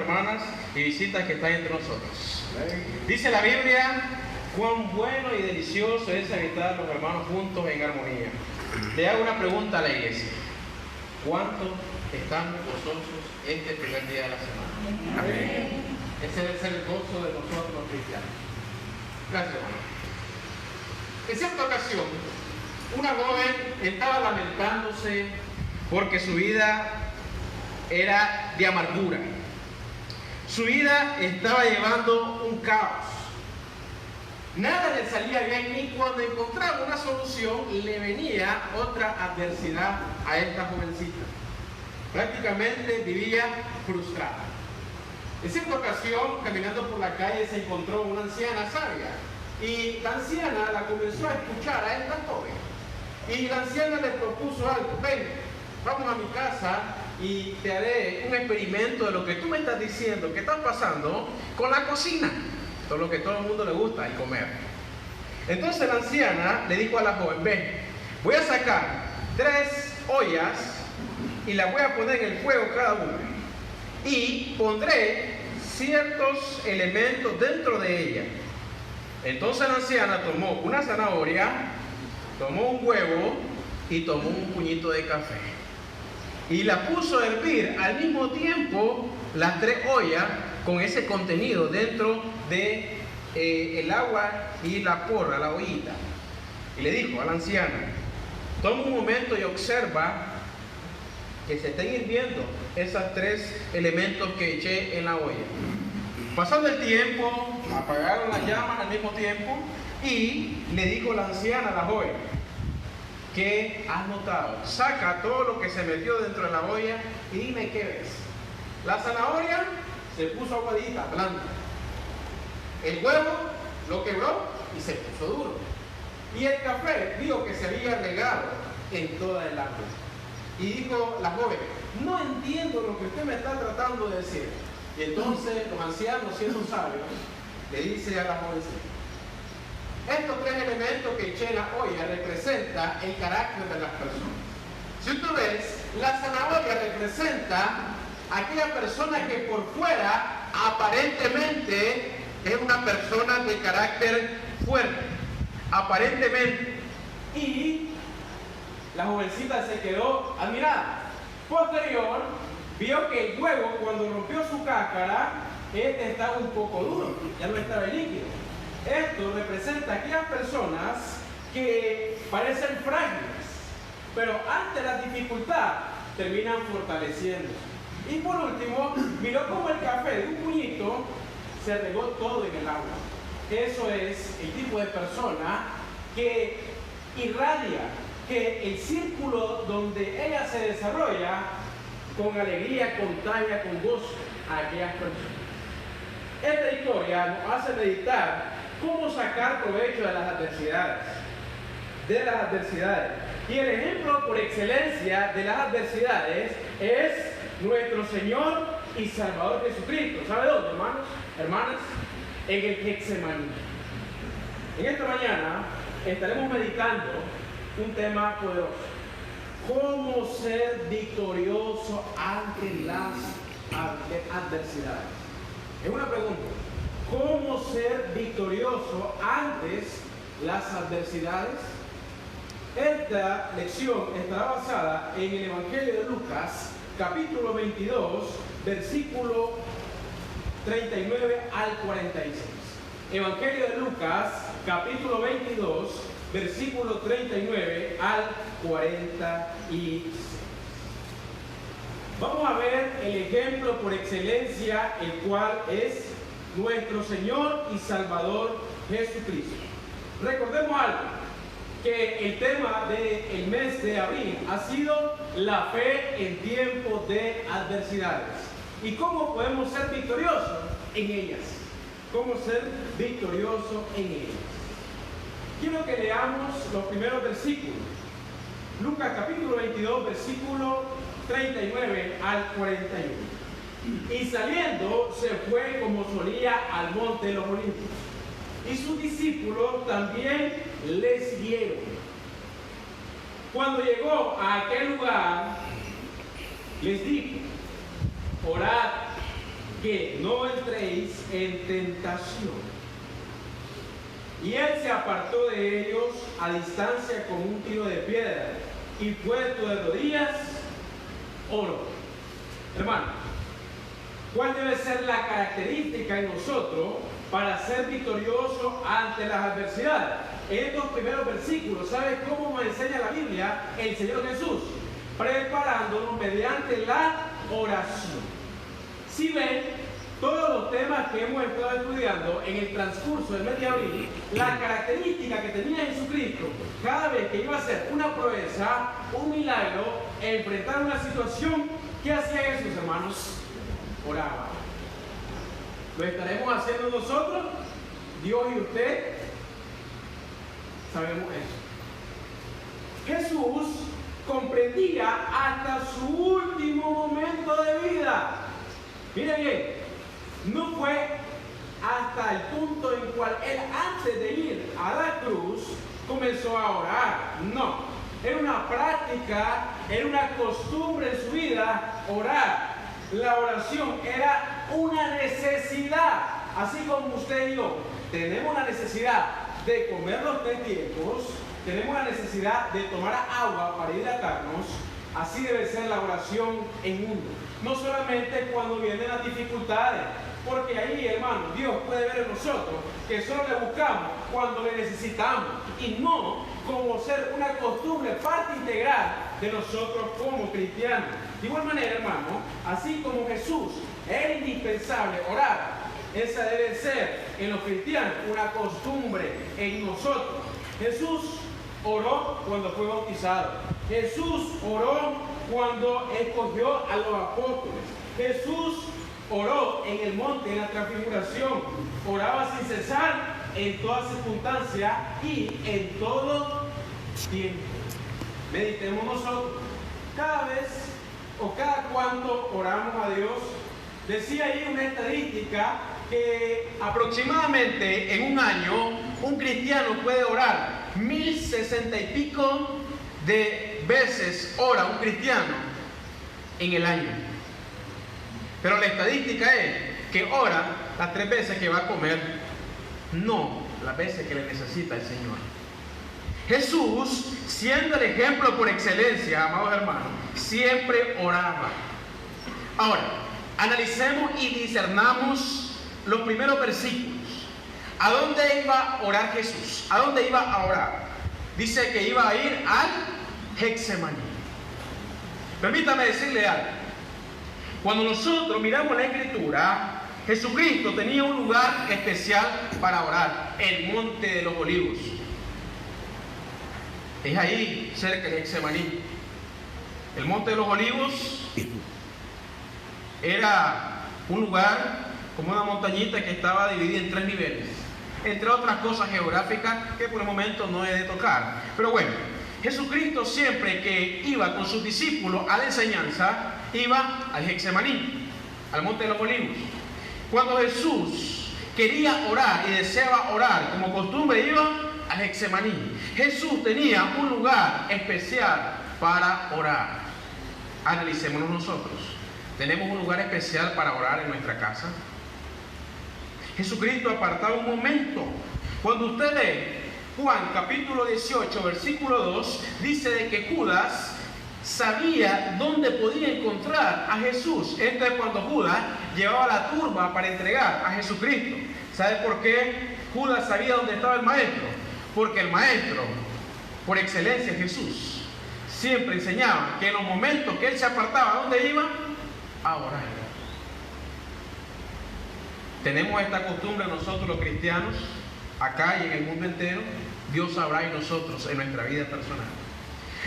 hermanas y visitas que están entre nosotros. Dice la Biblia, cuán bueno y delicioso es habitar los hermanos juntos en armonía. Le hago una pregunta a la iglesia. ¿Cuántos estamos gozosos este primer día de la semana? Amén. Ese debe ser el gozo de nosotros los cristianos. Gracias, hermano. En cierta ocasión, una joven estaba lamentándose porque su vida era de amargura. Su vida estaba llevando un caos. Nada le salía bien y cuando encontraba una solución le venía otra adversidad a esta jovencita. Prácticamente vivía frustrada. En cierta ocasión, caminando por la calle, se encontró una anciana sabia y la anciana la comenzó a escuchar a esta joven. Y la anciana le propuso algo: ven, vamos a mi casa y te haré un experimento de lo que tú me estás diciendo que está pasando con la cocina, todo lo que todo el mundo le gusta, el comer. Entonces la anciana le dijo a la joven: ven, voy a sacar 3 ollas y las voy a poner en el fuego cada una y pondré ciertos elementos dentro de ella. Entonces la anciana tomó una zanahoria, tomó un huevo y tomó un puñito de café y la puso a hervir al mismo tiempo las 3 ollas con ese contenido dentro de el agua y la porra, la ollita. Y le dijo a la anciana: toma un momento y observa que se estén hirviendo esos 3 elementos que eché en la olla. Pasando el tiempo, apagaron las llamas al mismo tiempo y le dijo la anciana a la joven: ¿qué has notado? Saca todo lo que se metió dentro de la olla y dime qué ves. La zanahoria se puso aguadita, blanda. El huevo lo quebró y se puso duro. Y el café vio que se había regado en toda el agua. Y dijo la joven: no entiendo lo que usted me está tratando de decir. Y entonces los ancianos, siendo sabios, le dice a la jovencita: estos 3 elementos que eché en la olla representan el carácter de las personas. Si tú ves, la zanahoria representa a aquella persona que por fuera aparentemente es una persona de carácter fuerte, aparentemente. Y la jovencita se quedó admirada. Posterior, vio que el huevo, cuando rompió su cáscara, este estaba un poco duro, ya no estaba líquido. Esto representa a aquellas personas que parecen frágiles, pero ante la dificultad terminan fortaleciéndose. Y por último, miró cómo el café de un puñito se regó todo en el agua. Eso es el tipo de persona que irradia, que el círculo donde ella se desarrolla con alegría, contagia, con gozo a aquellas personas. Esta historia nos hace meditar cómo sacar provecho de las adversidades. Y el ejemplo por excelencia de las adversidades es nuestro Señor y Salvador Jesucristo. ¿Sabe dónde, hermanos? Hermanas, en el Getsemaní. En esta mañana estaremos meditando un tema poderoso: cómo ser victorioso ante las adversidades. Es una pregunta: ¿cómo ser victorioso ante las adversidades? Esta lección estará basada en el Evangelio de Lucas, capítulo 22, versículo 39 al 46. Evangelio de Lucas, capítulo 22, versículo 39 al 46. Vamos a ver el ejemplo por excelencia, el cual es nuestro Señor y Salvador Jesucristo. Recordemos algo, que el tema del mes de abril ha sido la fe en tiempos de adversidades. ¿Y cómo podemos ser victoriosos en ellas? ¿Cómo ser victoriosos en ellas? Quiero que leamos los primeros versículos. Lucas capítulo 22, versículo 39 al 41. Y saliendo se fue como solía al monte de los Olivos. Y sus discípulos también le siguieron. Cuando llegó a aquel lugar, les dijo: orad que no entréis en tentación. Y él se apartó de ellos a distancia con un tiro de piedra, y puesto de rodillas, oró. Hermano, ¿cuál debe ser la característica en nosotros para ser victoriosos ante las adversidades? En estos primeros versículos, ¿sabes cómo nos enseña la Biblia el Señor Jesús? Preparándonos mediante la oración. Si ven todos los temas que hemos estado estudiando en el transcurso del mes de abril, la característica que tenía Jesucristo cada vez que iba a hacer una proeza, un milagro, enfrentar una situación, ¿qué hacía Jesús, hermanos? Oraba. ¿Lo estaremos haciendo nosotros? Dios y usted sabemos eso. Jesús comprendía hasta su último momento de vida. Mire bien, no fue hasta el punto en cual él, antes de ir a la cruz, comenzó a orar. No, era una práctica, era una costumbre en su vida orar. La oración era una necesidad, así como usted y yo tenemos la necesidad de comer los 3 tiempos, tenemos la necesidad de tomar agua para hidratarnos. Así debe ser la oración en uno. No solamente cuando vienen las dificultades, porque ahí, hermano, Dios puede ver en nosotros que solo le buscamos cuando le necesitamos, y no como ser una costumbre, parte integral de nosotros como cristianos. De igual manera, hermano, así como Jesús era indispensable orar, esa debe ser en los cristianos una costumbre en nosotros. Jesús oró cuando fue bautizado. Jesús oró cuando escogió a los apóstoles. Jesús oró en el monte, en la transfiguración. Oraba sin cesar en toda circunstancia y en todo tiempo. Meditemos nosotros. Cada vez o cada cuánto oramos a Dios. Decía ahí una estadística que aproximadamente en un año un cristiano puede orar 1060 y pico de veces ora un cristiano en el año. Pero la estadística es que ora las 3 veces que va a comer, no las veces que le necesita el Señor. Jesús, siendo el ejemplo por excelencia, amados hermanos, siempre oraba. Ahora, analicemos y discernamos los primeros versículos. ¿A dónde iba a orar Jesús? ¿A dónde iba a orar? Dice que iba a ir al Getsemaní. Permítame decirle algo. Cuando nosotros miramos la Escritura, Jesucristo tenía un lugar especial para orar, el Monte de los Olivos. Es ahí, cerca del Getsemaní. El Monte de los Olivos era un lugar como una montañita que estaba dividida en 3 niveles, entre otras cosas geográficas que por el momento no he de tocar. Pero bueno, Jesucristo siempre que iba con sus discípulos a la enseñanza, iba al Getsemaní, al Monte de los Olivos. Cuando Jesús quería orar y deseaba orar, como costumbre iba al Getsemaní. Jesús tenía un lugar especial para orar. Analicémonos nosotros. ¿Tenemos un lugar especial para orar en nuestra casa? Jesucristo apartaba un momento. Cuando usted lee Juan capítulo 18, versículo 2, dice de que Judas sabía dónde podía encontrar a Jesús. Esto es cuando Judas llevaba la turba para entregar a Jesucristo. ¿Sabe por qué Judas sabía dónde estaba el maestro? Porque el maestro, por excelencia Jesús, siempre enseñaba que en los momentos que él se apartaba, ¿dónde iba? A orar. Tenemos esta costumbre nosotros los cristianos, acá y en el mundo entero. Dios sabrá y nosotros en nuestra vida personal.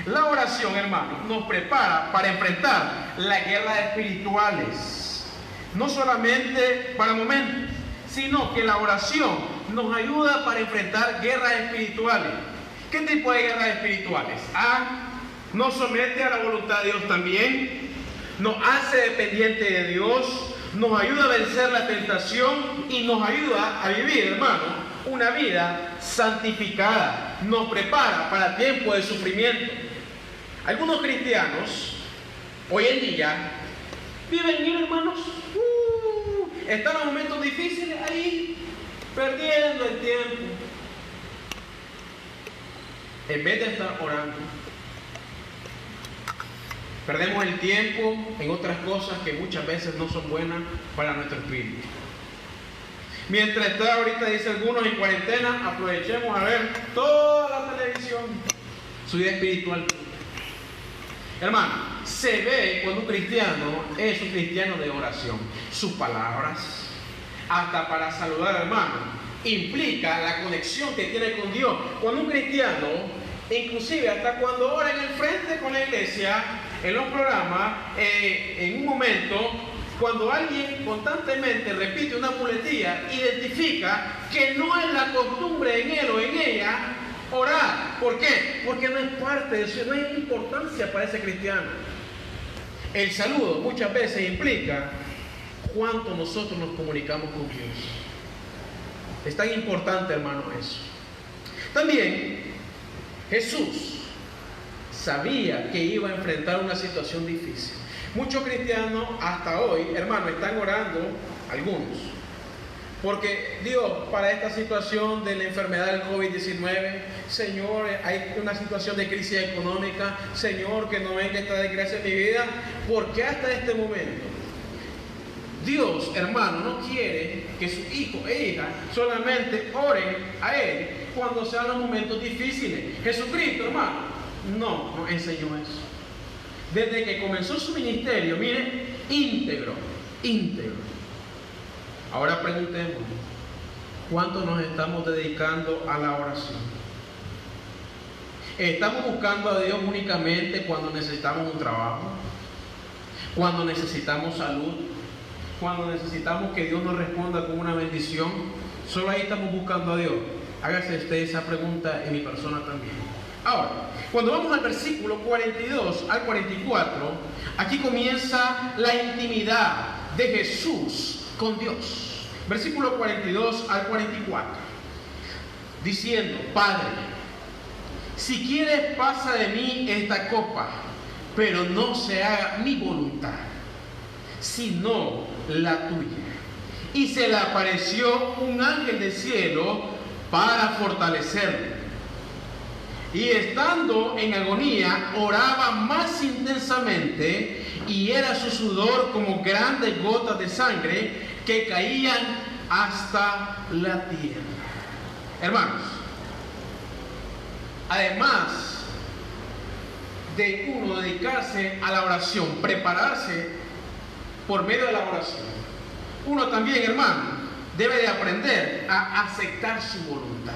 La oración, hermano, nos prepara para enfrentar las guerras espirituales. No solamente para momentos, sino que la oración nos ayuda para enfrentar guerras espirituales. ¿Qué tipo de guerras espirituales? Nos somete a la voluntad de Dios también, nos hace dependiente de Dios, nos ayuda a vencer la tentación y nos ayuda a vivir, hermano, una vida santificada. Nos prepara para tiempo de sufrimiento. Algunos cristianos hoy en día viven bien, hermanos, Están los momentos difíciles ahí, perdiendo el tiempo. En vez de estar orando, perdemos el tiempo en otras cosas que muchas veces no son buenas para nuestro espíritu. Mientras está ahorita, dice algunos, en cuarentena, aprovechemos a ver toda la televisión. Su vida espiritual. Hermano, se ve cuando un cristiano es un cristiano de oración. Sus palabras, hasta para saludar, hermano, implica la conexión que tiene con Dios. Cuando un cristiano, inclusive hasta cuando ora en el frente con la iglesia, en los programas, en un momento, cuando alguien constantemente repite una muletilla, identifica que no es la costumbre en él o en ella orar. ¿Por qué? Porque no es parte de eso, no hay importancia para ese cristiano. El saludo muchas veces implica cuánto nosotros nos comunicamos con Dios. Es tan importante, hermano, eso. También Jesús sabía que iba a enfrentar una situación difícil. Muchos cristianos hasta hoy, hermano, están orando, algunos, porque Dios, para esta situación de la enfermedad del COVID-19, Señor, hay una situación de crisis económica, Señor, que no venga esta desgracia en mi vida, porque hasta este momento Dios, hermano, no quiere que su hijo e hija solamente oren a Él cuando sean los momentos difíciles. Jesucristo, hermano, no enseñó eso. Desde que comenzó su ministerio, mire, íntegro. Ahora preguntemos, ¿cuánto nos estamos dedicando a la oración? ¿Estamos buscando a Dios únicamente cuando necesitamos un trabajo? ¿Cuando necesitamos salud? ¿Cuando necesitamos que Dios nos responda con una bendición? ¿Solo ahí estamos buscando a Dios? Hágase usted esa pregunta en mi persona también. Ahora, cuando vamos al versículo 42 al 44, aquí comienza la intimidad de Jesús con Dios. Versículo 42 al 44. Diciendo, Padre, si quieres pasa de mí esta copa, pero no se haga mi voluntad, sino la tuya. Y se le apareció un ángel del cielo para fortalecerlo. Y estando en agonía, oraba más intensamente, y era su sudor como grandes gotas de sangre que caían hasta la tierra. Hermanos, además de uno dedicarse a la oración, prepararse por medio de la oración, uno también, hermano, debe de aprender a aceptar su voluntad.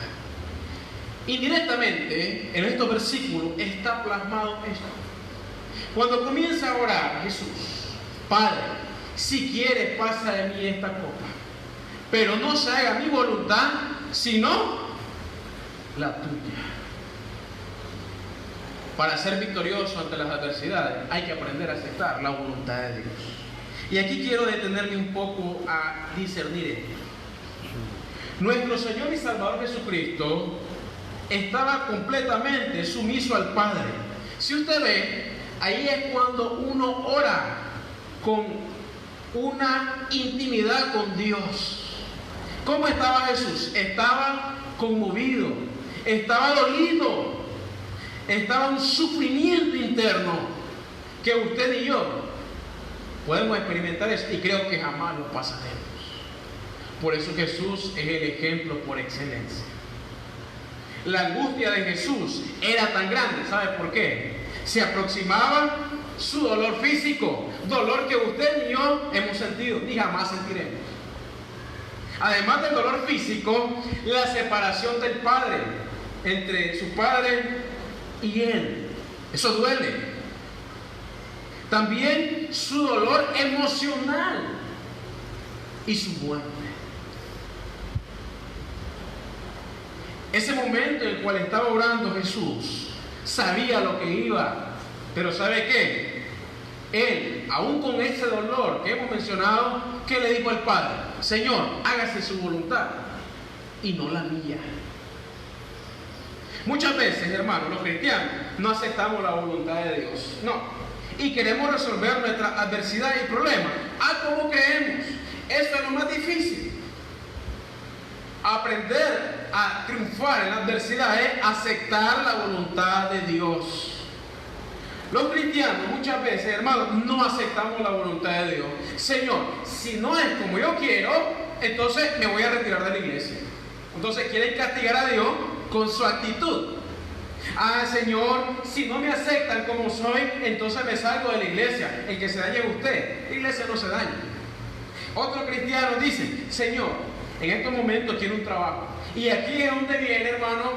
Indirectamente, en estos versículos está plasmado esto. Cuando comienza a orar Jesús, Padre, si quieres pasa de mí esta copa, pero no se haga mi voluntad, sino la tuya. Para ser victorioso ante las adversidades, hay que aprender a aceptar la voluntad de Dios. Y aquí quiero detenerme un poco a discernir esto. Nuestro Señor y Salvador Jesucristo estaba completamente sumiso al Padre. Si usted ve, ahí es cuando uno ora con una intimidad con Dios. ¿Cómo estaba Jesús? Estaba conmovido, estaba dolido, estaba un sufrimiento interno que usted y yo podemos experimentar eso, y creo que jamás lo pasaremos. Por eso Jesús es el ejemplo por excelencia. La angustia de Jesús era tan grande, ¿sabe por qué? Se aproximaba su dolor físico, dolor que usted y yo hemos sentido y jamás sentiremos. Además del dolor físico, la separación del Padre, entre su Padre y Él. Eso duele. También su dolor emocional y su muerte. Ese momento en el cual estaba orando Jesús, sabía lo que iba, pero ¿sabe qué? Él, aún con ese dolor que hemos mencionado, ¿qué le dijo al Padre? Señor, hágase su voluntad y no la mía. Muchas veces, hermanos, los cristianos no aceptamos la voluntad de Dios, no, y queremos resolver nuestra adversidad y problemas como creemos. Eso es lo más a triunfar en la adversidad es aceptar la voluntad de Dios. Los cristianos muchas veces, hermanos, no aceptamos la voluntad de Dios. Señor, si no es como yo quiero, entonces me voy a retirar de la iglesia. Entonces quieren castigar a Dios con su actitud. Señor, si no me aceptan como soy, entonces me salgo de la iglesia. El que se dañe es usted. La iglesia no se daña. Otro cristiano dice, Señor, en estos momentos quiero un trabajo. Y aquí es donde viene, hermano,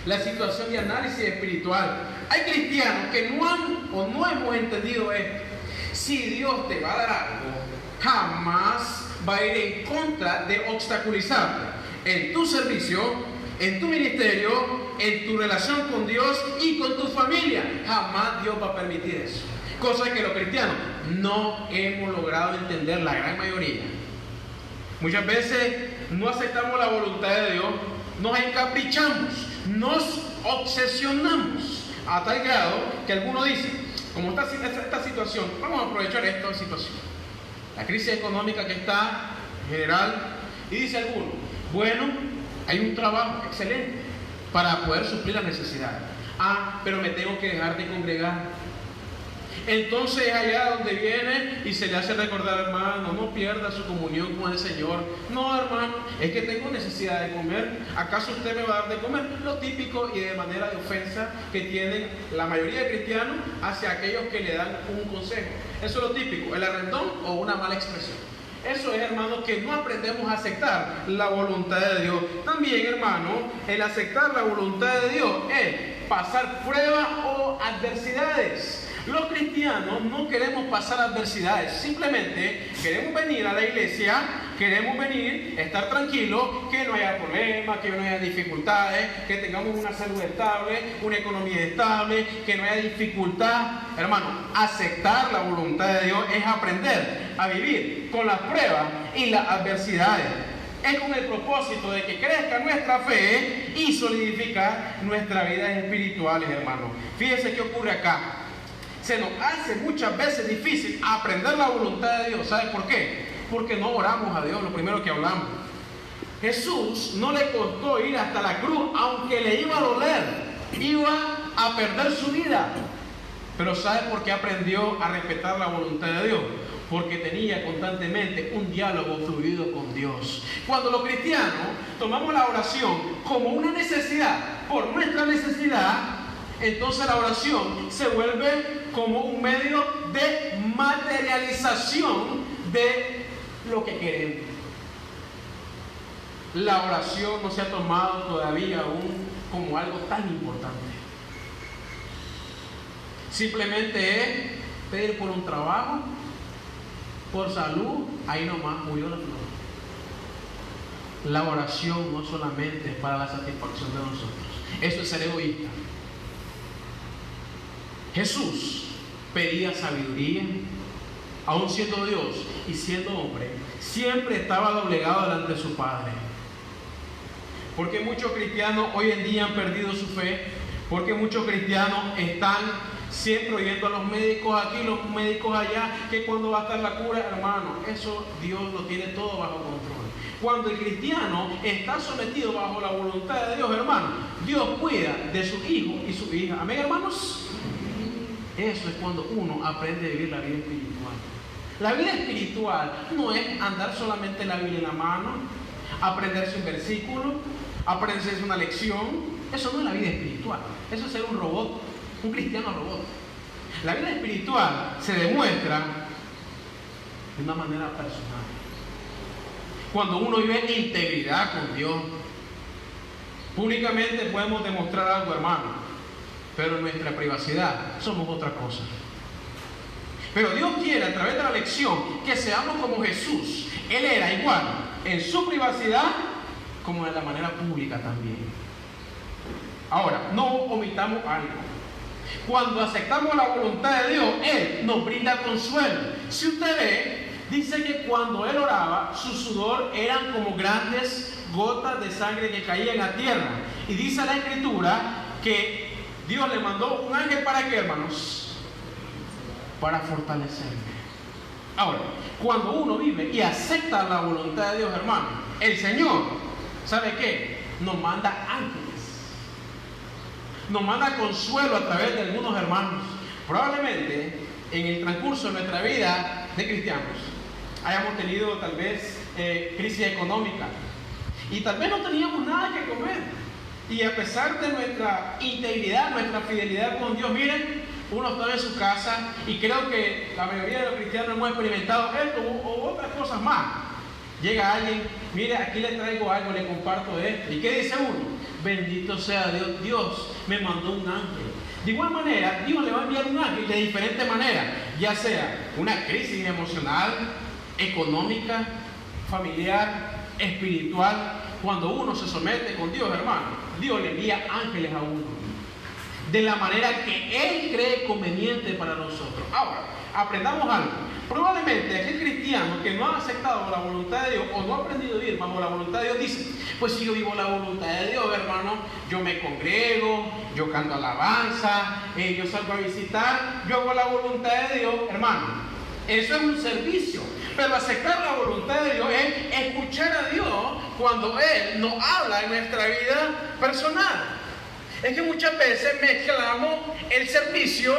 la situación de análisis espiritual. Hay cristianos que no han o no hemos entendido esto. Si Dios te va a dar algo, jamás va a ir en contra de obstaculizarte en tu servicio, en tu ministerio, en tu relación con Dios y con tu familia. Jamás Dios va a permitir eso. Cosa que los cristianos no hemos logrado entender, la gran mayoría. Muchas veces no aceptamos la voluntad de Dios, nos encaprichamos, nos obsesionamos a tal grado que algunos dicen, como esta situación, vamos a aprovechar esta situación, la crisis económica que está en general, y dice alguno, bueno, hay un trabajo excelente para poder suplir la necesidad. Pero me tengo que dejar de congregar. Entonces es allá donde viene y se le hace recordar, hermano, no pierda su comunión con el Señor. No, hermano, es que tengo necesidad de comer. ¿Acaso usted me va a dar de comer? Lo típico y de manera de ofensa que tienen la mayoría de cristianos hacia aquellos que le dan un consejo. Eso es lo típico, el arrendón o una mala expresión. Eso es, hermano, que no aprendemos a aceptar la voluntad de Dios. También, hermano, el aceptar la voluntad de Dios es pasar pruebas o adversidades. Los cristianos no queremos pasar adversidades, simplemente queremos venir a la iglesia, queremos venir, estar tranquilos, que no haya problemas, que no haya dificultades, que tengamos una salud estable, una economía estable, que no haya dificultad. Hermano, aceptar la voluntad de Dios es aprender a vivir con las pruebas y las adversidades. Es con el propósito de que crezca nuestra fe y solidificar nuestras vidas espirituales, hermano. Fíjense qué ocurre acá. Se nos hace muchas veces difícil aprender la voluntad de Dios. ¿Sabe por qué? Porque no oramos a Dios, lo primero que hablamos. Jesús no le costó ir hasta la cruz, aunque le iba a doler, iba a perder su vida. Pero ¿sabe por qué aprendió a respetar la voluntad de Dios? Porque tenía constantemente un diálogo fluido con Dios. Cuando los cristianos tomamos la oración como una necesidad, por nuestra necesidad, entonces la oración se vuelve como un medio de materialización de lo que queremos. La oración no se ha tomado todavía aún como algo tan importante. Simplemente es pedir por un trabajo, por salud, ahí nomás murió la flor. La oración no solamente es para la satisfacción de nosotros. Eso es ser egoísta. Jesús pedía sabiduría, aún siendo Dios y siendo hombre, siempre estaba doblegado delante de su Padre. Porque muchos cristianos hoy en día han perdido su fe, porque muchos cristianos están siempre oyendo a los médicos aquí, los médicos allá, que cuando va a estar la cura, hermano, eso Dios lo tiene todo bajo control. Cuando el cristiano está sometido bajo la voluntad de Dios, hermano, Dios cuida de su hijo y su hija. Amén, hermanos. Eso es cuando uno aprende a vivir la vida espiritual. La vida espiritual no es andar solamente la Biblia en la mano, aprenderse un versículo, aprenderse una lección. Eso no es la vida espiritual. Eso es ser un robot, un cristiano robot. La vida espiritual se demuestra de una manera personal. Cuando uno vive en integridad con Dios, públicamente podemos demostrar algo, hermano, pero en nuestra privacidad somos otra cosa. Pero Dios quiere a través de la lección que seamos como Jesús. Él era igual en su privacidad como en la manera pública también. Ahora, no omitamos algo. Cuando aceptamos la voluntad de Dios, Él nos brinda consuelo. Si usted ve, dice que cuando Él oraba, su sudor eran como grandes gotas de sangre que caían a tierra. Y dice la Escritura que Dios le mandó un ángel ¿para qué, hermanos? Para fortalecerme. Ahora, cuando uno vive y acepta la voluntad de Dios, hermano, el Señor, ¿sabe qué? nos manda ángeles, nos manda consuelo a través de algunos hermanos. Probablemente en el transcurso de nuestra vida de cristianos hayamos tenido tal vez crisis económica y tal vez no teníamos nada que comer, y a pesar de nuestra integridad, nuestra fidelidad con Dios, miren, uno está en su casa, y creo que la mayoría de los cristianos hemos experimentado esto o otras cosas más. Llega alguien, mire, aquí le traigo algo, le comparto esto, ¿y qué dice uno? Bendito sea Dios, Dios me mandó un ángel. De igual manera, Dios le va a enviar un ángel de diferente manera, ya sea una crisis emocional, económica, familiar, espiritual. Cuando uno se somete con Dios, hermano, Dios le envía ángeles a uno de la manera que Él cree conveniente para nosotros. Ahora, aprendamos algo. Probablemente aquel cristiano que no ha aceptado la voluntad de Dios o no ha aprendido a vivir bajo la voluntad de Dios dice: pues si yo vivo la voluntad de Dios, hermano, yo me congrego, yo canto alabanza, yo salgo a visitar, yo hago la voluntad de Dios, hermano. Eso es un servicio. Pero aceptar la voluntad de Dios es escuchar a Dios cuando Él nos habla en nuestra vida personal. Es que muchas veces mezclamos el servicio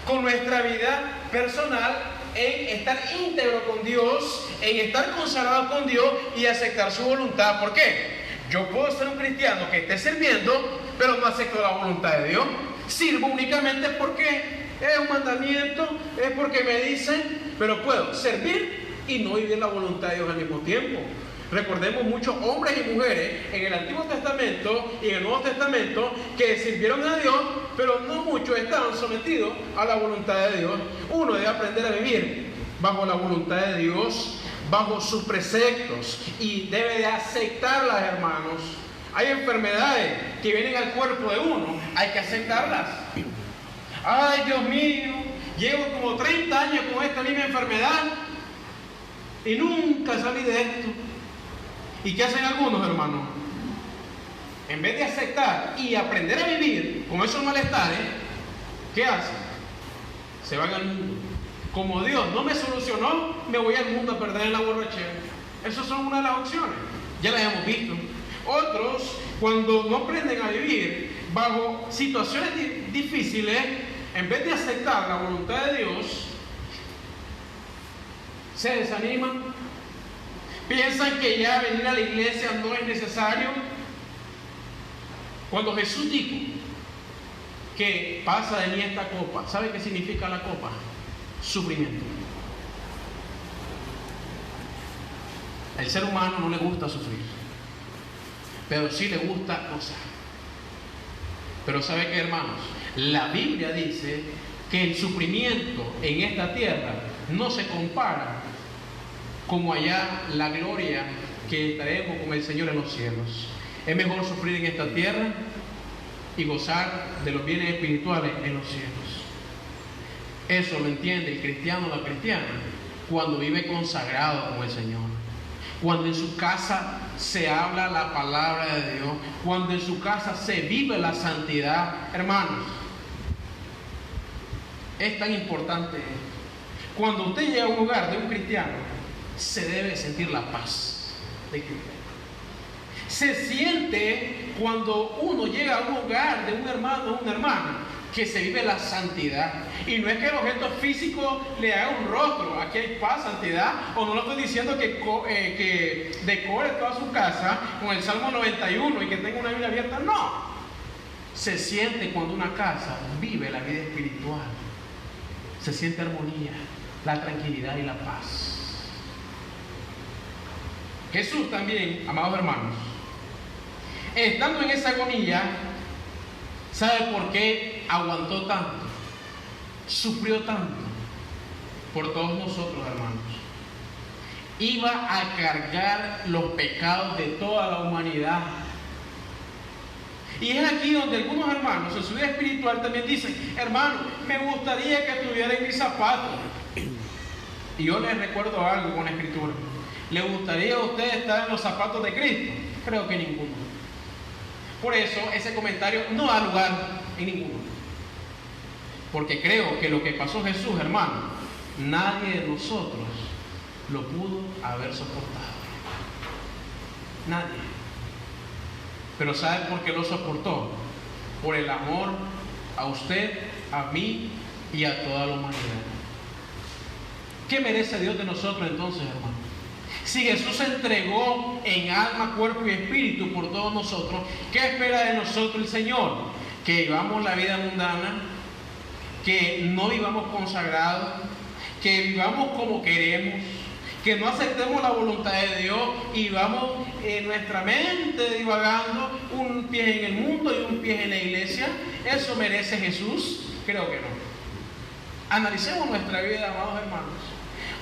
con nuestra vida personal, en estar íntegro con Dios, en estar consagrado con Dios y aceptar su voluntad. ¿Por qué? Yo puedo ser un cristiano que esté sirviendo, pero no acepto la voluntad de Dios. Sirvo únicamente porque es un mandamiento, es porque me dicen, pero puedo servir y no vivir la voluntad de Dios al mismo tiempo. Recordemos muchos hombres y mujeres en el Antiguo Testamento y en el Nuevo Testamento que sirvieron a Dios, pero no muchos estaban sometidos a la voluntad de Dios. Uno debe aprender a vivir bajo la voluntad de Dios, bajo sus preceptos, y debe de aceptarlas, hermanos. Hay enfermedades que vienen al cuerpo de uno, hay que aceptarlas. Ay, Dios mío, llevo como 30 años con esta misma enfermedad y nunca salí de esto. ¿Y qué hacen algunos, hermanos? En vez de aceptar y aprender a vivir con esos malestares, ¿qué hacen? Se van al mundo. Como Dios no me solucionó, me voy al mundo a perder en la borrachera. Esas son una de las opciones. Ya las hemos visto. Otros, cuando no aprenden a vivir bajo situaciones difíciles, en vez de aceptar la voluntad de Dios, se desaniman. Piensan que ya venir a la iglesia no es necesario. Cuando Jesús dijo que pasa de mí esta copa, ¿sabe qué significa la copa? Sufrimiento. Al ser humano no le gusta sufrir, pero sí le gusta gozar. Pero ¿sabe qué, hermanos? La Biblia dice que el sufrimiento en esta tierra no se compara como allá la gloria que estaremos con el Señor en los cielos. Es mejor sufrir en esta tierra y gozar de los bienes espirituales en los cielos. Eso lo entiende el cristiano o la cristiana cuando vive consagrado con el Señor, cuando en su casa se habla la palabra de Dios, cuando en su casa se vive la santidad. Hermanos, es tan importante. Cuando usted llega a un hogar de un cristiano, se debe sentir la paz de Cristo. Se siente cuando uno llega a un hogar de un hermano o una hermana que se vive la santidad. Y no es que el objeto físico le haga un rostro, aquí hay paz, santidad, o no lo estoy diciendo que decore toda su casa con el Salmo 91 y que tenga una Biblia abierta, no. Se siente cuando una casa vive la vida espiritual, se siente armonía, la tranquilidad y la paz. Jesús también, amados hermanos, estando en esa agonía, ¿sabe por qué aguantó tanto? Sufrió tanto por todos nosotros, hermanos. Iba a cargar los pecados de toda la humanidad. Y es aquí donde algunos hermanos en su vida espiritual también dicen: hermano, me gustaría que estuviera en mis zapatos. Y yo les recuerdo algo con la escritura. ¿Le gustaría a usted estar en los zapatos de Cristo? Creo que ninguno. Por eso ese comentario no da lugar en ninguno. Porque creo que lo que pasó Jesús, hermano, nadie de nosotros lo pudo haber soportado. Nadie. Pero ¿sabe por qué lo soportó? Por el amor a usted, a mí y a toda la humanidad. ¿Qué merece Dios de nosotros entonces, hermano? Si Jesús se entregó en alma, cuerpo y espíritu por todos nosotros, ¿qué espera de nosotros el Señor? Que vivamos la vida mundana, que no vivamos consagrados, que vivamos como queremos, que no aceptemos la voluntad de Dios y vamos en nuestra mente divagando, un pie en el mundo y un pie en la iglesia. ¿Eso merece Jesús? Creo que no. Analicemos nuestra vida, amados hermanos.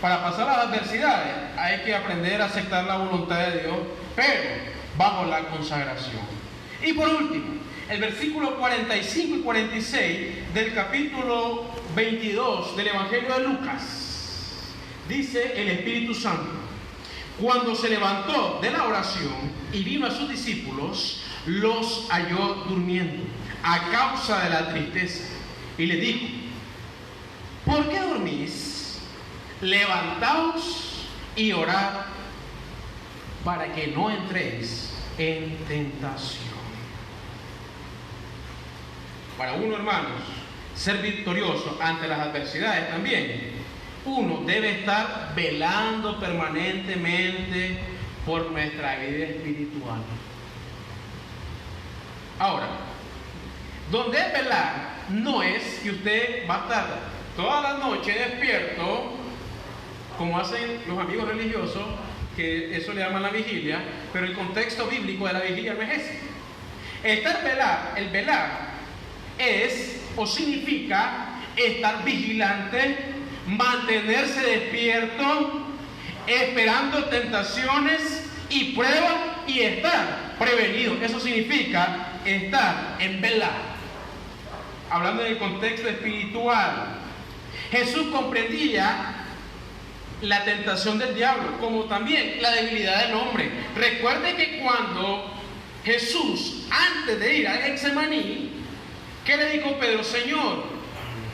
Para pasar las adversidades hay que aprender a aceptar la voluntad de Dios, pero bajo la consagración. Y por último, el versículo 45 y 46 del capítulo 22 del Evangelio de Lucas, dice el Espíritu Santo: cuando se levantó de la oración y vino a sus discípulos, los halló durmiendo a causa de la tristeza, y les dijo: ¿por qué dormís? Levantaos y orad para que no entréis en tentación. Para uno, hermanos, ser victorioso ante las adversidades también, uno debe estar velando permanentemente por nuestra vida espiritual. Ahora, donde es velar no es que usted va a estar toda la noche despierto, como hacen los amigos religiosos, que eso le llaman la vigilia, pero el contexto bíblico de la vigilia no es ese. El velar es o significa estar vigilante, mantenerse despierto, esperando tentaciones y pruebas y estar prevenido. Eso significa estar en velar. Hablando en el contexto espiritual, Jesús comprendía la tentación del diablo, como también la debilidad del hombre. Recuerde que cuando Jesús, antes de ir a Getsemaní, ¿qué le dijo Pedro? Señor,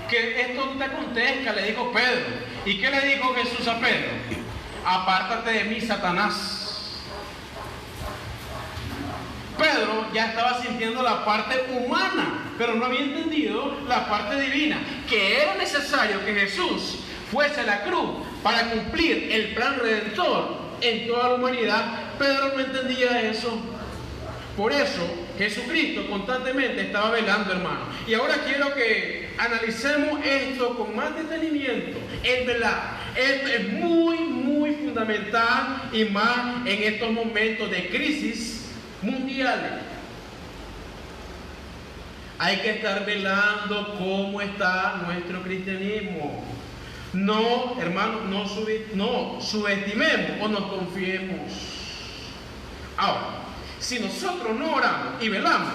que esto no te acontezca, le dijo Pedro. ¿Y qué le dijo Jesús a Pedro? Apártate de mí, Satanás. Pedro ya estaba sintiendo la parte humana, pero no había entendido la parte divina, que era necesario que Jesús fuese a la cruz para cumplir el plan redentor en toda la humanidad. Pedro no entendía eso. Por eso Jesucristo constantemente estaba velando, hermano. Y ahora quiero que analicemos esto con más detenimiento. El velar. Esto es muy, muy fundamental, y más en estos momentos de crisis mundiales. Hay que estar velando cómo está nuestro cristianismo. No, hermano, no subestimemos o nos confiemos. Ahora, si nosotros no oramos y velamos,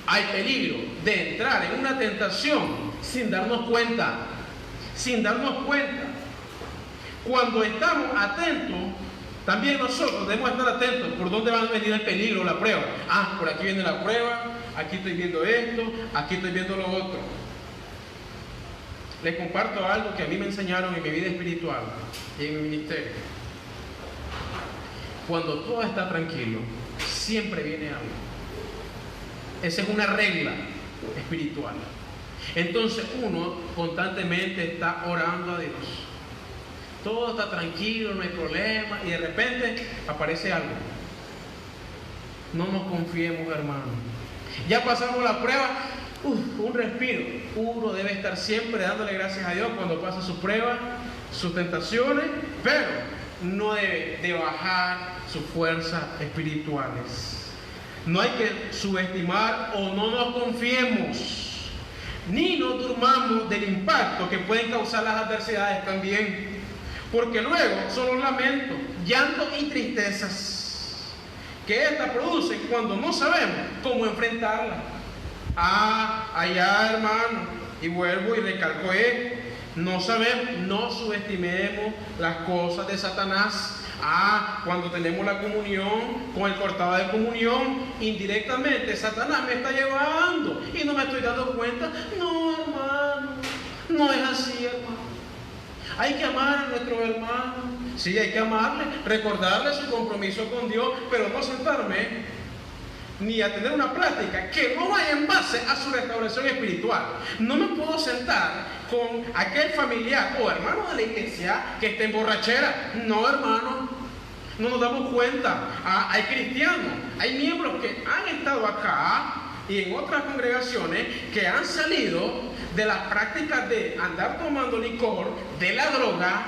hay peligro de entrar en una tentación sin darnos cuenta. Sin darnos cuenta. Cuando estamos atentos, también nosotros debemos estar atentos por dónde va a venir el peligro, la prueba. Ah, por aquí viene la prueba, aquí estoy viendo esto, aquí estoy viendo lo otro. Les comparto algo que a mí me enseñaron en mi vida espiritual y en mi ministerio. Cuando todo está tranquilo, siempre viene algo. Esa es una regla espiritual. Entonces uno constantemente está orando a Dios. Todo está tranquilo, no hay problema, y de repente aparece algo. No nos confiemos, hermano. Ya pasamos la prueba, un respiro. Uno debe estar siempre dándole gracias a Dios cuando pasa su prueba, sus tentaciones, pero no debe de bajar sus fuerzas espirituales. No hay que subestimar o no nos confiemos, ni nos durmamos del impacto que pueden causar las adversidades también, porque luego son los lamentos, llantos y tristezas que estas producen cuando no sabemos cómo enfrentarlas. Allá, hermano, y vuelvo y recalco esto: no sabemos, no subestimemos las cosas de Satanás. Cuando tenemos la comunión, con el cortado de comunión, indirectamente Satanás me está llevando y no me estoy dando cuenta. No, hermano, no es así, hermano. Hay que amar a nuestros hermanos. Sí, hay que amarle, recordarle su compromiso con Dios, pero no sentarme ni a tener una plática que no vaya en base a su restauración espiritual. No me puedo sentar con aquel familiar o hermano de la iglesia que esté en borrachera. No, hermano, no nos damos cuenta. Hay cristianos, hay miembros que han estado acá y en otras congregaciones que han salido de las prácticas de andar tomando licor, de la droga,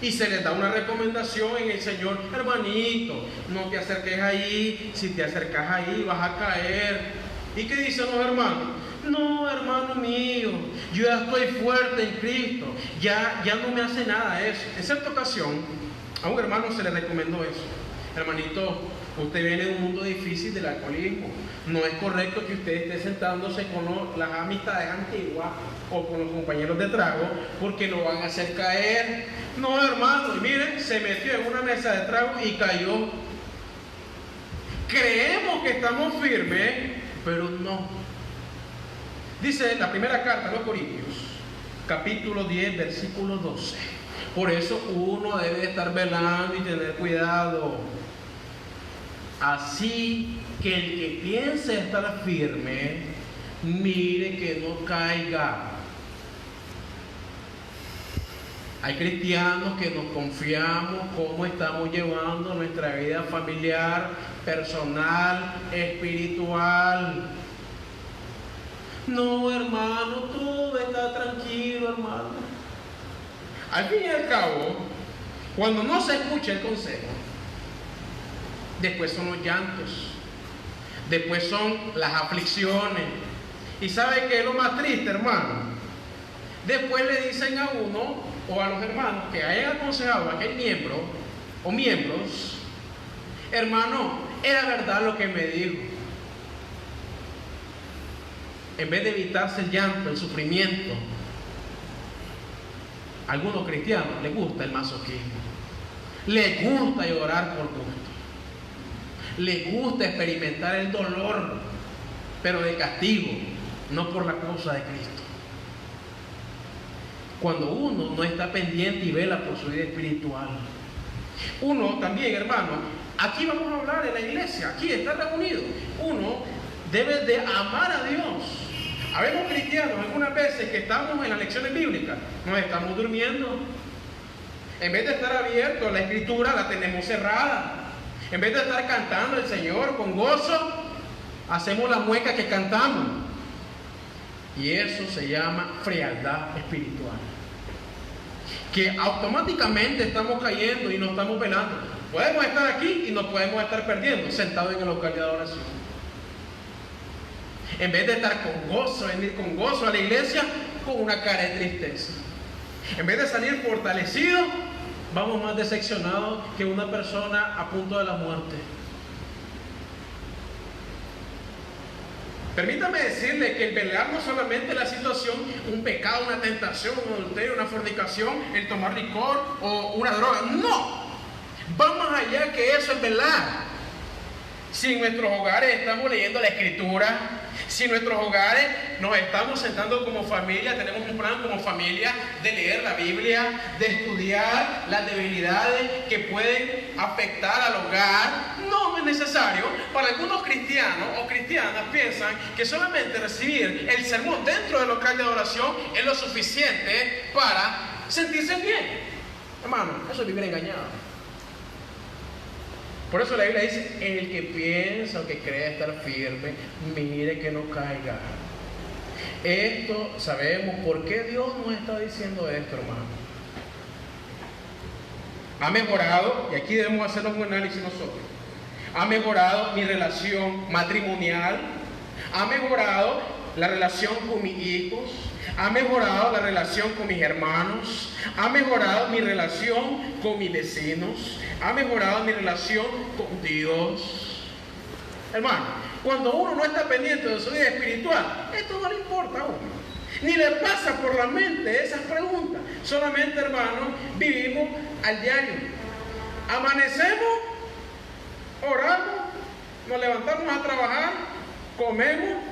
y se les da una recomendación en el Señor: hermanito, no te acerques ahí, si te acercas ahí vas a caer. ¿Y qué dicen los hermanos? No, hermano mío, yo ya estoy fuerte en Cristo, ya no me hace nada eso. En cierta ocasión, a un hermano se le recomendó eso: hermanito, usted viene de un mundo difícil del alcoholismo, no es correcto que usted esté sentándose con las amistades antiguas o con los compañeros de trago, porque lo van a hacer caer. No, hermano, y miren, se metió en una mesa de trago y cayó. Creemos que estamos firmes, pero no. Dice la primera carta a los Corintios, capítulo 10, versículo 12. Por eso uno debe estar velando y tener cuidado. Así que el que piense estar firme, mire que no caiga. Hay cristianos que nos confiamos cómo estamos llevando nuestra vida familiar, personal, espiritual. No, hermano, todo está tranquilo, hermano. Al fin y al cabo, cuando no se escucha el consejo, después son los llantos, después son las aflicciones. ¿Y sabe qué es lo más triste, hermano? Después le dicen a uno o a los hermanos que hayan aconsejado a aquel miembro o miembros: hermano, era verdad lo que me dijo. En vez de evitarse el llanto, el sufrimiento, a algunos cristianos les gusta el masoquismo, les gusta llorar por gusto, les gusta experimentar el dolor, pero de castigo, no por la causa de Cristo. Cuando uno no está pendiente y vela por su vida espiritual. Uno también, hermano, aquí vamos a hablar en la iglesia, aquí está reunido. Uno debe de amar a Dios. Habemos cristianos algunas veces que estamos en las lecciones bíblicas, nos estamos durmiendo. En vez de estar abiertos, la escritura la tenemos cerrada. En vez de estar cantando el Señor con gozo, hacemos la mueca que cantamos. Y eso se llama frialdad espiritual. Que automáticamente estamos cayendo y nos estamos velando. Podemos estar aquí y nos podemos estar perdiendo sentados en el local de adoración. En vez de estar con gozo, venir con gozo a la iglesia, con una cara de tristeza. En vez de salir fortalecidos, vamos más decepcionados que una persona a punto de la muerte. Permítame decirle que el velar no solamente la situación, un pecado, una tentación, un adulterio, una fornicación, el tomar licor o una droga. No, va más allá que eso, el velar. Si en nuestros hogares estamos leyendo la escritura, si en nuestros hogares nos estamos sentando como familia, tenemos un plan como familia de leer la Biblia, de estudiar las debilidades que pueden afectar al hogar, no es necesario. Para algunos cristianos o cristianas piensan que solamente recibir el sermón dentro del local de adoración es lo suficiente para sentirse bien. Hermano, eso es vivir engañado. Por eso la Biblia dice: el que piensa o que cree estar firme, mire que no caiga. Esto sabemos por qué Dios nos está diciendo esto, hermano. Ha mejorado, y aquí debemos hacer un análisis nosotros. Ha mejorado mi relación matrimonial, ha mejorado la relación con mis hijos, ha mejorado la relación con mis hermanos, ha mejorado mi relación con mis vecinos, ha mejorado mi relación con Dios. Hermano, cuando uno no está pendiente de su vida espiritual, esto no le importa a uno, ni le pasa por la mente esas preguntas. Solamente, hermano, vivimos al diario. Amanecemos, oramos, nos levantamos a trabajar, comemos,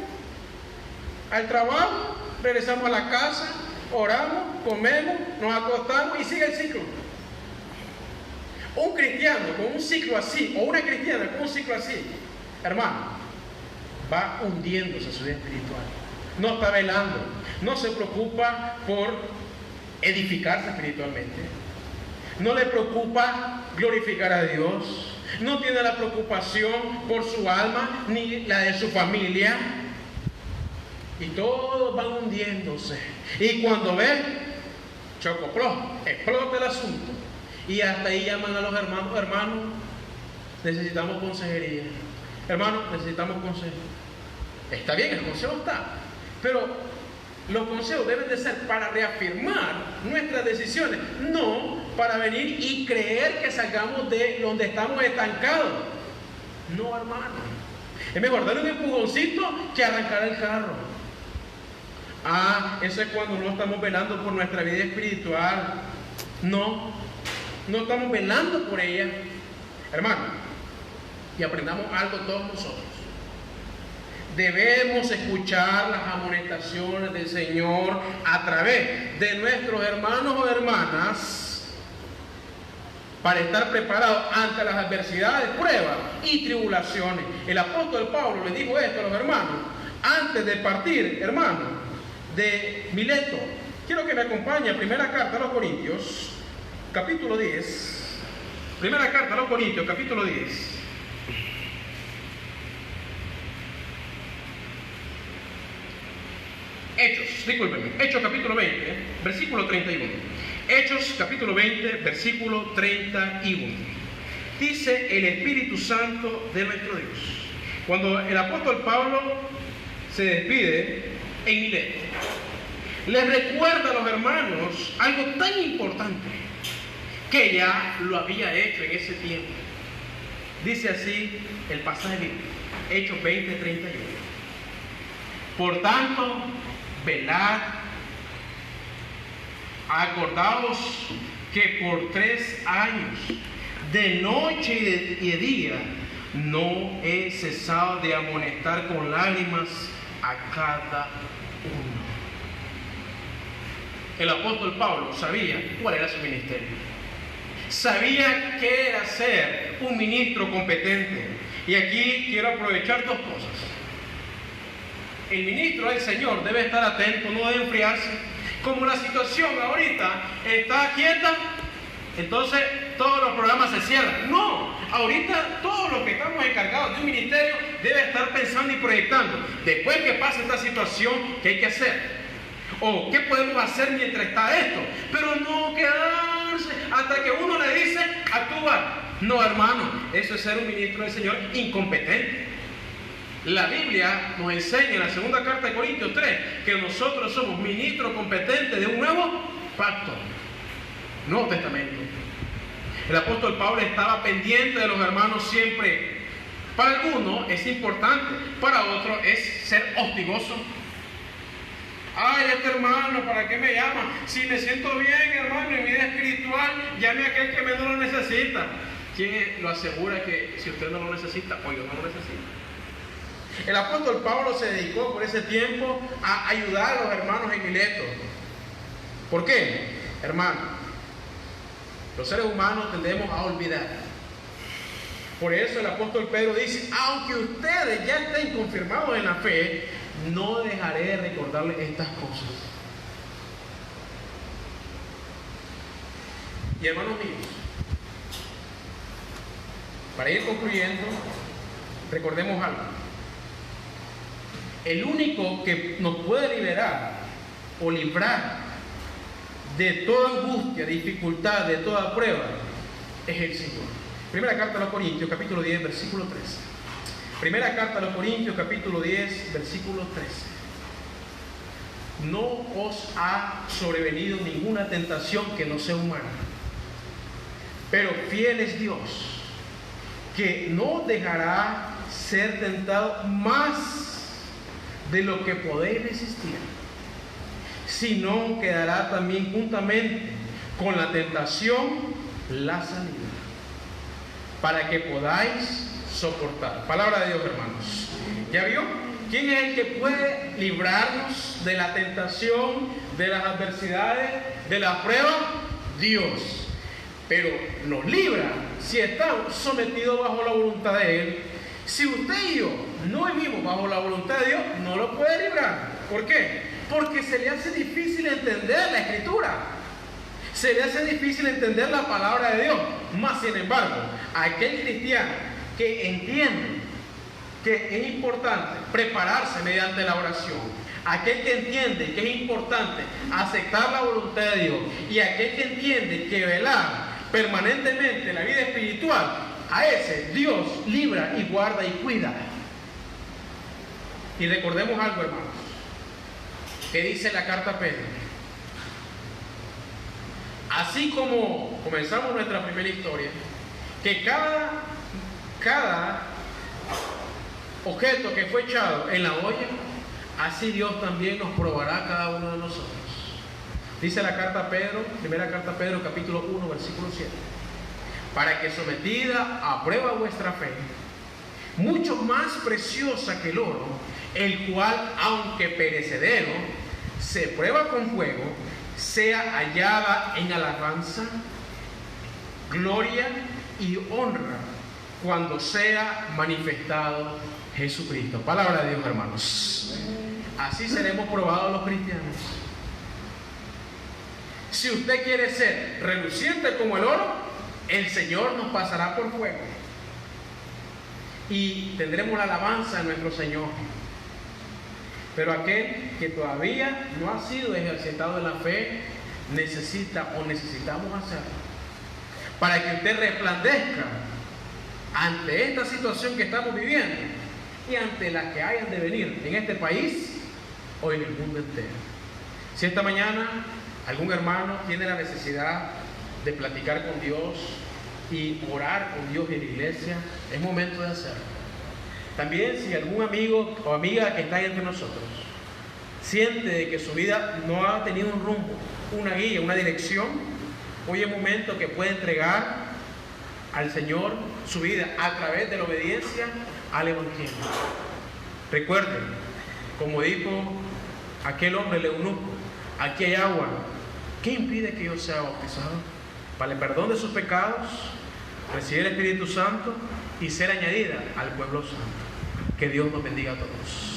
al trabajo, regresamos a la casa, oramos, comemos, nos acostamos y sigue el ciclo. Un cristiano con un ciclo así, o una cristiana con un ciclo así, hermano, va hundiéndose su vida espiritual. No está velando, no se preocupa por edificarse espiritualmente, no le preocupa glorificar a Dios, no tiene la preocupación por su alma ni la de su familia, y todos van hundiéndose. Y cuando ven, chocopló, explota el asunto, y hasta ahí llaman a los hermanos, necesitamos consejería, hermanos, necesitamos consejo. Está bien, el consejo está, pero los consejos deben de ser para reafirmar nuestras decisiones, no para venir y creer que salgamos de donde estamos estancados. No, hermano, es mejor darle un empujoncito que arrancar el carro. Eso es cuando no estamos velando por nuestra vida espiritual. No estamos velando por ella, hermano. Y aprendamos algo todos nosotros. Debemos escuchar las amonestaciones del Señor a través de nuestros hermanos o hermanas para estar preparados ante las adversidades, pruebas y tribulaciones. El apóstol Pablo le dijo esto a los hermanos antes de partir, hermano, de Mileto. Quiero que me acompañe a primera carta a los Corintios, capítulo 10. Primera carta a los Corintios, capítulo 10. Hechos capítulo 20, versículo 31. Hechos capítulo 20, versículo 31. Dice el Espíritu Santo de nuestro Dios. Cuando el apóstol Pablo se despide en Mileto, les recuerda a los hermanos algo tan importante que ya lo había hecho en ese tiempo. Dice así el pasaje bíblico, Hechos 20, 31. Por tanto, velad, acordaos que por 3 años, de noche y de día, no he cesado de amonestar con lágrimas a cada uno. El apóstol Pablo sabía cuál era su ministerio. Sabía qué era ser un ministro competente. Y aquí quiero aprovechar 2 cosas. El ministro del Señor debe estar atento, no debe enfriarse. Como la situación ahorita está quieta, entonces todos los programas se cierran. No, ahorita todos los que estamos encargados de un ministerio deben estar pensando y proyectando. Después que pase esta situación, ¿qué hay que hacer? O ¿qué podemos hacer mientras está esto? Pero no quedarse hasta que uno le dice actuar. No, hermano, eso es ser un ministro del Señor incompetente. La Biblia nos enseña en la segunda carta de Corintios 3 que nosotros somos ministros competentes de un nuevo pacto, Nuevo Testamento. El apóstol Pablo estaba pendiente de los hermanos siempre. Para algunos es importante, para otros es ser hostigoso. Ay, este hermano, ¿para qué me llama? Si me siento bien, hermano, en mi vida espiritual, llame a aquel que no lo necesita. ¿Quién lo asegura que si usted no lo necesita o yo no lo necesito? El apóstol Pablo se dedicó por ese tiempo a ayudar a los hermanos en Mileto. ¿Por qué? Hermano, los seres humanos tendemos a olvidar. Por eso el apóstol Pedro dice, aunque ustedes ya estén confirmados en la fe, no dejaré de recordarles estas cosas. Y hermanos míos, para ir concluyendo, recordemos algo. El único que nos puede liberar o librar de toda angustia, dificultad, de toda prueba, es el Señor. Primera carta a los Corintios, capítulo 10, versículo 13. Primera carta a los Corintios, capítulo 10, versículo 13. No os ha sobrevenido ninguna tentación que no sea humana, pero fiel es Dios, que no dejará ser tentado más de lo que podéis resistir, sino quedará también juntamente con la tentación la salida, para que podáis soportar. Palabra de Dios, hermanos. ¿Ya vio? ¿Quién es el que puede librarnos de la tentación, de las adversidades, de la prueba? Dios. Pero nos libra si estamos sometidos bajo la voluntad de Él. Si usted y yo no vivimos bajo la voluntad de Dios, no lo puede librar. ¿Por qué? Porque se le hace difícil entender la Escritura. Se le hace difícil entender la palabra de Dios. Más sin embargo, aquel cristiano que entiende que es importante prepararse mediante la oración, aquel que entiende que es importante aceptar la voluntad de Dios, y aquel que entiende que velar permanentemente la vida espiritual, a ese Dios libra y guarda y cuida. Y recordemos algo, hermanos, que dice la carta a Pedro. Así como comenzamos nuestra primera historia, que cada objeto que fue echado en la olla, así Dios también nos probará a cada uno de nosotros. Dice la carta a Pedro, primera carta a Pedro, capítulo 1, versículo 7. Para que sometida a prueba vuestra fe, mucho más preciosa que el oro, el cual, aunque perecedero, se prueba con fuego, sea hallada en alabanza, gloria y honra cuando sea manifestado Jesucristo. Palabra de Dios, hermanos. Así seremos probados los cristianos. Si usted quiere ser reluciente como el oro, el Señor nos pasará por fuego y tendremos la alabanza de nuestro Señor. Pero aquel que todavía no ha sido ejercitado en la fe, necesitamos hacerlo, para que usted resplandezca ante esta situación que estamos viviendo y ante las que hayan de venir en este país o en el mundo entero. Si esta mañana algún hermano tiene la necesidad de platicar con Dios y orar con Dios en la iglesia, es momento de hacerlo. También si algún amigo o amiga que está entre nosotros siente de que su vida no ha tenido un rumbo, una guía, una dirección, hoy es momento que puede entregar al Señor su vida a través de la obediencia al Evangelio. Recuerden, como dijo aquel hombre, el eunuco, aquí hay agua. ¿Qué impide que yo sea bautizado? Para el perdón de sus pecados, recibir el Espíritu Santo y ser añadida al pueblo santo. Que Dios nos bendiga a todos.